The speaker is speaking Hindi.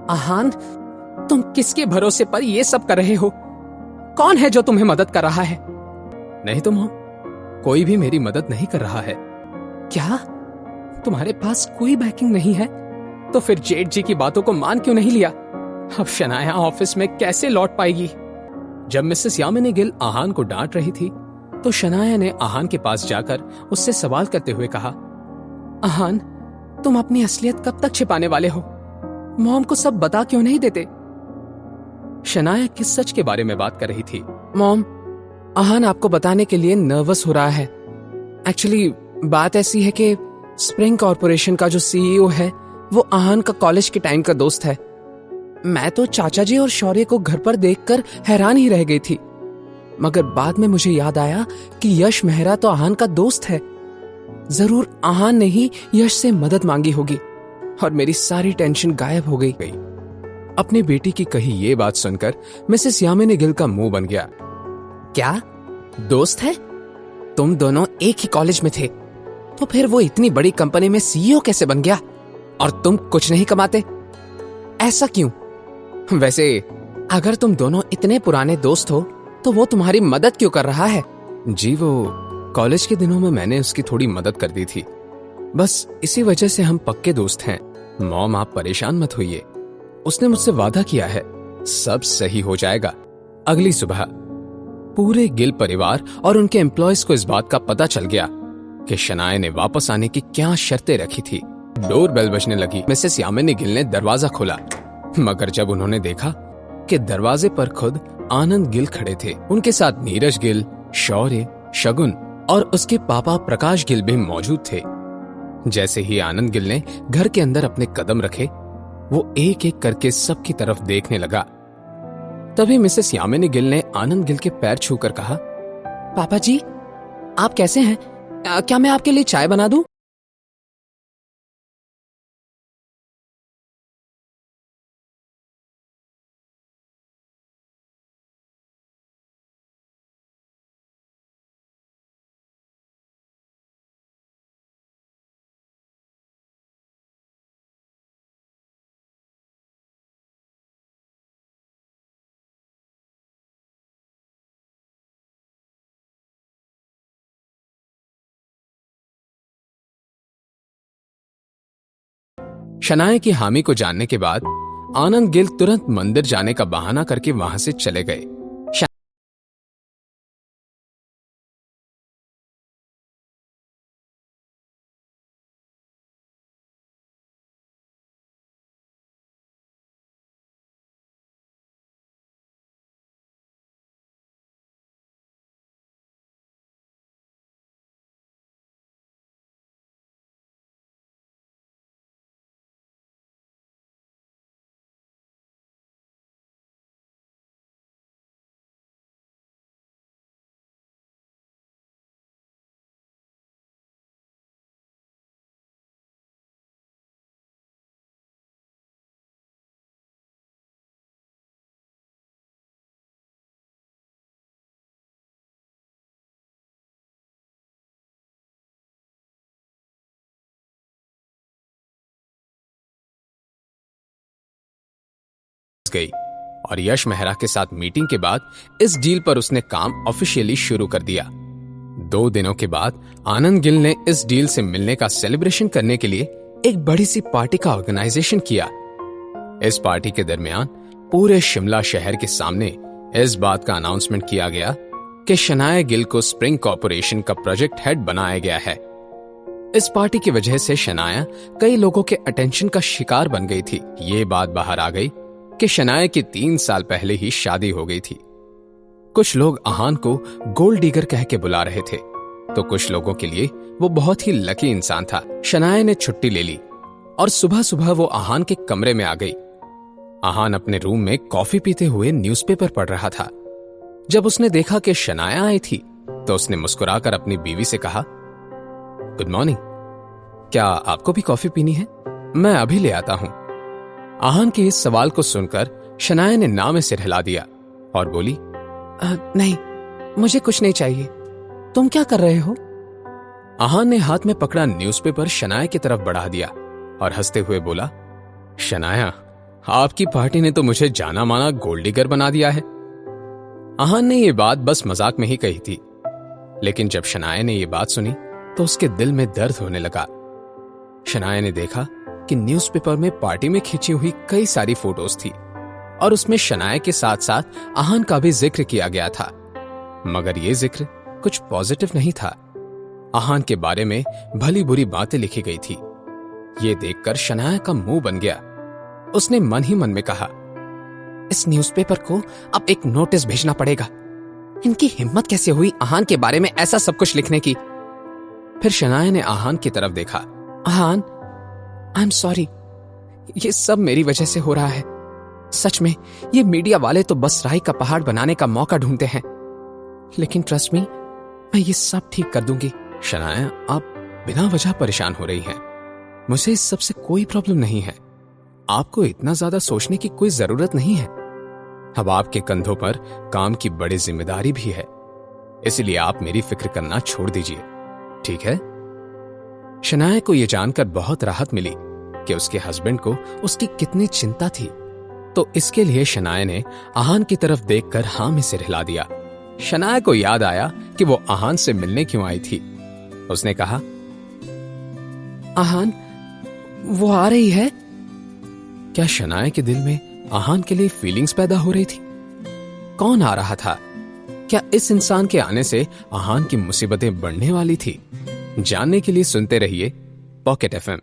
आहान, तुम किसके भरोसे पर ये सब कर रहे हो? कौन है जो तुम्हें मदद कर रहा है? नहीं तो मॉम, कोई भी मेरी मदद नहीं कर रहा है। क्या तुम्हारे पास कोई बैकिंग नहीं है? तो फिर जेठ जी की बातों को मान क्यों नहीं लिया? अब शनाया ऑफिस में कैसे लौट पाएगी? जब मिसेस यामिनी गिल आहान को डांट रही थी तो शनाया ने आहान के पास जाकर उससे सवाल करते हुए कहा, आहान, तुम अपनी असलियत कब तक छिपाने वाले हो? मॉम को सब बता क्यों नहीं देते? शनाया किस सच के बारे में बात कर रही थी? मॉम, आहान आपको बताने के लिए नर्वस हो रहा है। एक्चुअली बात ऐसी है कि स्प्रिंग कॉर्पोरेशन का जो सीईओ है वो आहान का कॉलेज के टाइम का दोस्त है। मैं तो चाचा जी और शौर्य को घर पर देखकर हैरान ही रह गई थी, मगर बाद में मुझे याद आया कि यश मेहरा तो आहान का दोस्त है। जरूर आहान ने ही यश से मदद मांगी होगी और मेरी सारी टेंशन गायब हो गई। अपनी बेटी की कही ये बात सुनकर मिसेस यामिनी गिल का मुंह बन गया। क्या दोस्त है? तुम दोनों एक ही कॉलेज में थे, तो फिर वो इतनी बड़ी कंपनी में सीईओ कैसे बन गया और तुम कुछ नहीं कमाते? ऐसा क्यों? वैसे अगर तुम दोनों इतने पुराने दोस्त हो तो वो तुम्हारी मदद क्यों कर रहा है? जी, वो कॉलेज के दिनों में मैंने उसकी थोड़ी मदद कर दी थी, बस इसी वजह से हम पक्के दोस्त हैं। मॉम, आप परेशान मत होइए, उसने मुझसे वादा किया है, सब सही हो जाएगा। अगली सुबह पूरे गिल परिवार और उनके एम्प्लॉयज को इस बात का पता चल गया कि शनाया ने वापस आने की क्या शर्तें रखी थी। डोर बेल बजने लगी। मिसेस यामिनी गिल ने दरवाजा खोला, मगर जब उन्होंने देखा कि दरवाजे पर खुद आनंद गिल खड़े थे, उनके साथ नीरज गिल, शौर्य, शगुन और उसके पापा प्रकाश गिल भी मौजूद थे। जैसे ही आनंद गिल ने घर के अंदर अपने कदम रखे, वो एक एक करके सबकी तरफ देखने लगा। तभी मिसेस यामिनी गिल ने आनंद गिल के पैर छूकर कहा, पापा जी, आप कैसे हैं? क्या मैं आपके लिए चाय बना दूं? शनाया की हामी को जानने के बाद आनंद गिल तुरंत मंदिर जाने का बहाना करके वहां से चले गए। गई और यश मेहरा के साथ मीटिंग के बाद इस डील पर उसने काम ऑफिशियली शुरू कर दिया। 2 दिनों के बाद आनंद गिल ने इस डील से मिलने का सेलिब्रेशन करने के लिए एक बड़ी सी पार्टी का ऑर्गेनाइजेशन किया। इस पार्टी के दरमियान पूरे शिमला शहर के सामने इस बात का अनाउंसमेंट किया गया कि शनाया गिल को स्प्रिंग कॉर्पोरेशन का प्रोजेक्ट हेड बनाया गया है। इस पार्टी की वजह से शनाया कई लोगों के अटेंशन का शिकार बन गई थी। ये बात बाहर आ गई कि शनाया की 3 साल पहले ही शादी हो गई थी। कुछ लोग आहान को गोल्ड डिगर कह के बुला रहे थे, तो कुछ लोगों के लिए वो बहुत ही लकी इंसान था। शनाया ने छुट्टी ले ली और सुबह सुबह वो आहान के कमरे में आ गई। आहान अपने रूम में कॉफी पीते हुए न्यूज़पेपर पढ़ रहा था। जब उसने देखा कि शनाया आई थी तो उसने मुस्कुराकर अपनी बीवी से कहा, गुड मॉर्निंग, क्या आपको भी कॉफी पीनी है? मैं अभी ले आता हूं। आहान के इस सवाल को सुनकर शनाया ने ना में सिर हिला दिया और बोली, नहीं, मुझे कुछ नहीं चाहिए। तुम क्या कर रहे हो? आहान ने हाथ में पकड़ा न्यूज़पेपर शनाया की तरफ बढ़ा दिया और हंसते हुए बोला, शनाया, आपकी पार्टी ने तो मुझे जाना माना गोल्ड डिगर बना दिया है। आहान ने यह बात बस मजाक में ही कही थी, लेकिन जब शनाया ने यह बात सुनी तो उसके दिल में दर्द होने लगा। शनाया ने देखा कि न्यूज़पेपर में पार्टी में खींची हुई कई सारी फोटोज थी और उसमें शनाया के साथ साथ आहान का भी जिक्र किया गया था, मगर यह जिक्र कुछ पॉजिटिव नहीं था। आहान के बारे में भली बुरी बातें लिखी गई थी। यह देखकर शनाया का मुंह बन गया। उसने मन ही मन में कहा, इस न्यूज़पेपर को अब एक नोटिस भेजना पड़ेगा। इनकी हिम्मत कैसे हुई आहान के बारे में ऐसा सब कुछ लिखने की। फिर शनाया ने आहान की तरफ देखा। आहान, आई एम सॉरी, ये सब मेरी वजह से हो रहा है। सच में ये मीडिया वाले तो बस राई का पहाड़ बनाने का मौका ढूंढते हैं, लेकिन ट्रस्ट मी, मैं ये सब ठीक कर दूंगी। शनाया, आप बिना वजह परेशान हो रही हैं। मुझे इस सब से कोई प्रॉब्लम नहीं है। आपको इतना ज्यादा सोचने की कोई जरूरत नहीं है। अब आपके कंधों पर काम की बड़ी जिम्मेदारी भी है, इसलिए आप मेरी फिक्र करना छोड़ दीजिए, ठीक है? शनाया को यह जानकर बहुत राहत मिली कि उसके हस्बैंड को उसकी कितनी चिंता थी, तो इसके लिए शनाया ने आहान की तरफ देखकर हाँ में सिर हिला दिया। शनाया को याद आया कि वो आहान से मिलने क्यों आई थी। उसने कहा, आहान, वो आ रही है? क्या शनाया के दिल में आहान के लिए फीलिंग्स पैदा हो रही थी? कौन आ रहा था? क्या इस इंसान के आने से आहान की मुसीबतें बढ़ने वाली थी? जानने के लिए सुनते रहिए पॉकेट FM।